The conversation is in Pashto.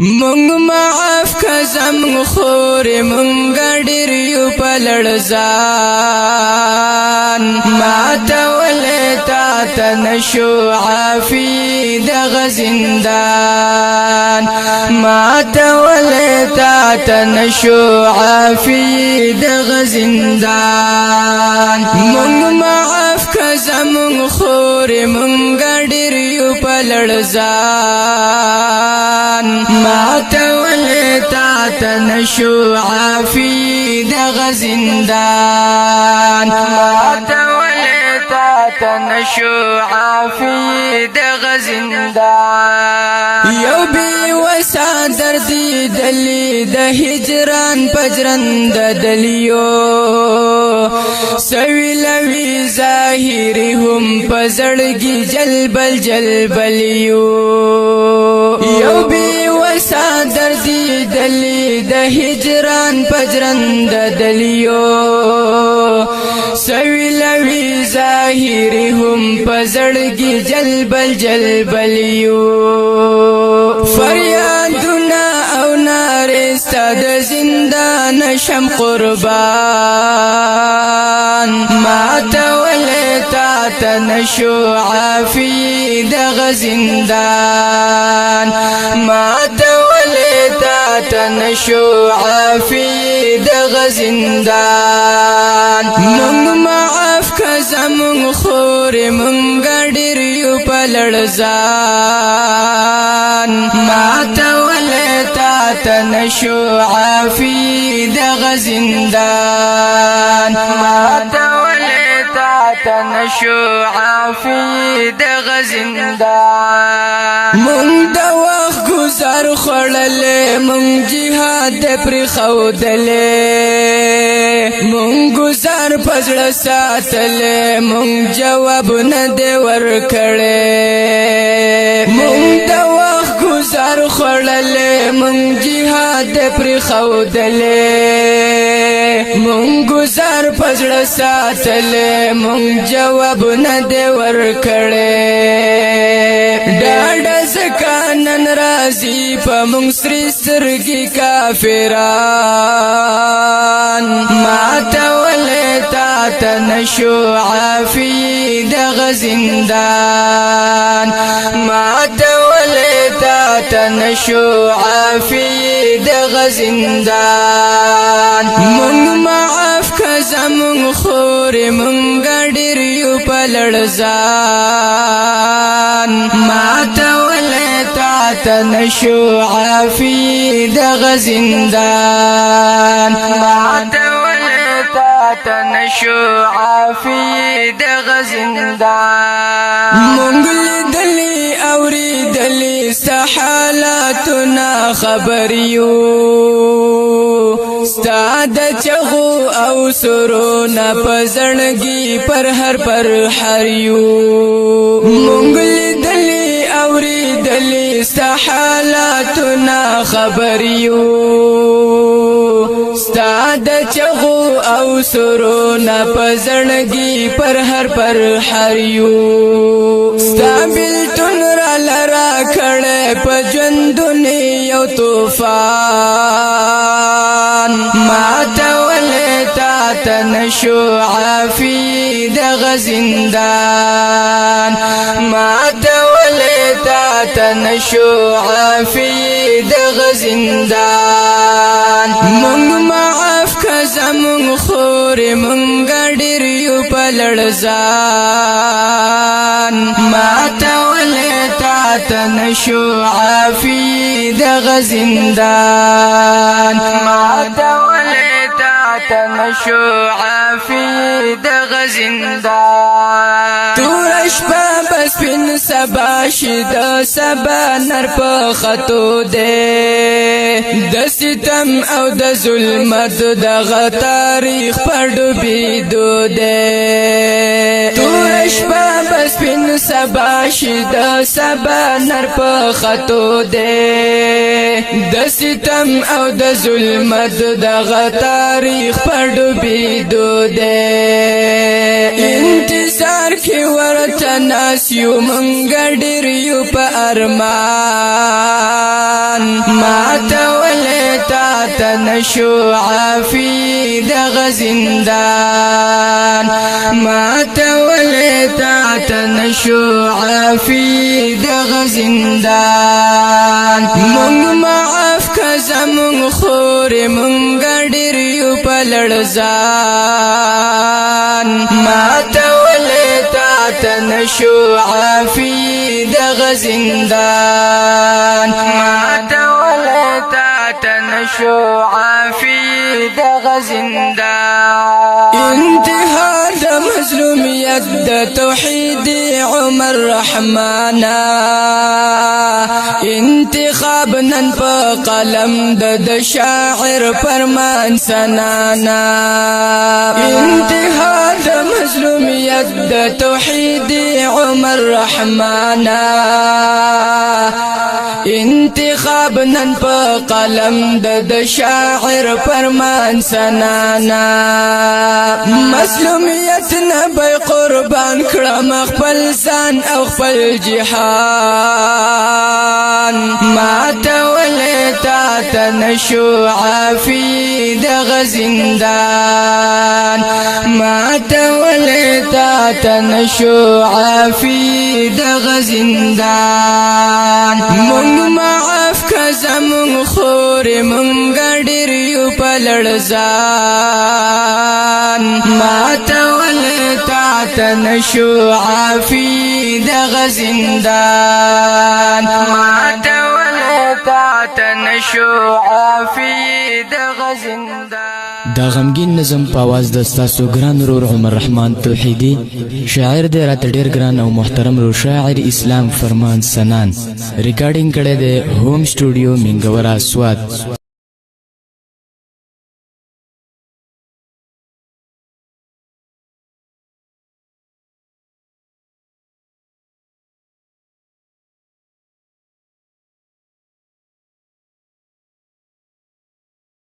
مونږ معاف کزم خور مونږ ډیر یو پلړزان ما ته ولتا ته نشو عافی د غزندان ما ته ولتا ته نشو عافی د غزندان مونږ معاف کزم خور مونږ ډیر یو پلړزان ما تولتا تنشو عافی د غزندان ما تولتا تنشو عافی د غزندان یو بی وسا دردی دلی د هجران پجرند دلیو سوی لوی ظاهری هم پزړګي جلبل جلبلیو یو بی وسا دردی دلی د هجران پجرند دلیو سوی لوی ظاهری هم پزړګي جلبل جلبلیو فریادنا او نارستا د زندان شم قربان ما تولتا تنشو عافی د غزندان ما تولتا تنشو عافی د غزندان مونږ معاف کزمون خور مونږ ډیر یو پلړزان ما تولتا تنشو عافی د غزندان ما تولتا تنشو عافی د غزندان مونږ د وخت گزار خړلې مونږ جهاد پر خودلې مونږ گزار پزړه ساتلې مونږ جواب نه دی ورکړې مونږ د وخت گزار خړلې مونږ جهاد پر خودلې مونږ گزار پزړه ساتلې مونږ جواب نه دی ورکړې ډاډ زکانن راضی په مونږ سری سترګي کافران ما تولتا تنشو عافی د غزندان ما تولتا تنشو عافی د غزندان مونږ معاف کزمون خور مونږ ډیر یو پلړزان ما تولتا تنشو عافی د غزندان ما تولتا تنشو عافی د غزندان مونږ لیدلی اوریدلی سحالاتنا خبریو ستا د چغو او سرونا پزړګي پر هر پر هریو مونږ لیدلی اوریدلی ستا حالاتنا خبریو ستا د چغو او سرونا پزړګي پر هر پر هریو ستا بلتون را لرا کړه په ژوندونی یو طوفان ما تولتا تنشو عافی د غزندان ما تولتا تنشو عافی د غزندان مونږ معاف کزمون خور مونږ ډیر یو پلړزان ما تولتا تنشو عافی د غزندان ما تولتا تنشو عافی د غزندان تورش په بسپین سبا شد سبا نر په خطو دے د ستم او د ظلمت دغه تاریخ په ډوبېدو دے تورش په بسپین سبا شد سبا نر په خطو دے د ستم او د ظلمت دغه تاریخ په ډوبېدو دے انتظار کې ورته ناس یو مونږ ډېر یو په ارمان ما تولتا تنشو عافي دغ زندان ما تولتا تنشو عافي دغ زندان من معاف کزمون خور من گډر یو پلړزان ما تولتا تنشو عافي دغ زندان ما تولتا تنشو عافي دغ زندان انتهاء د مظلومیت د توحید عمر رحمانا انتخاب نن په قلم د شاعر فرمان سنانا انتهاء د مظلومیت د توحید عمر رحمانا انتخاب نن په قلم د شاعر فرمان سنانا مظلومیت نه به قربان کړم خپل ځان او خپل جهان ما تولتا تنشو عافي دغ زندان ما تولتا تنشو عافي دغ زندان من معاف کزمون خور من گډر یو پلړزان ما تولتا تنشو عافي دغ زندان ما تولتا تنشو عافي دغ زندان دا غمگین نظم په आवाज د ستاسو ګران رور عمر رحمان توحیدی شاعر دی راته ډیر ګران او محترم رو شاعر اسلام فرمان سنان ریکارډینګ کړی دی هوم سټوډیو منګورا سواد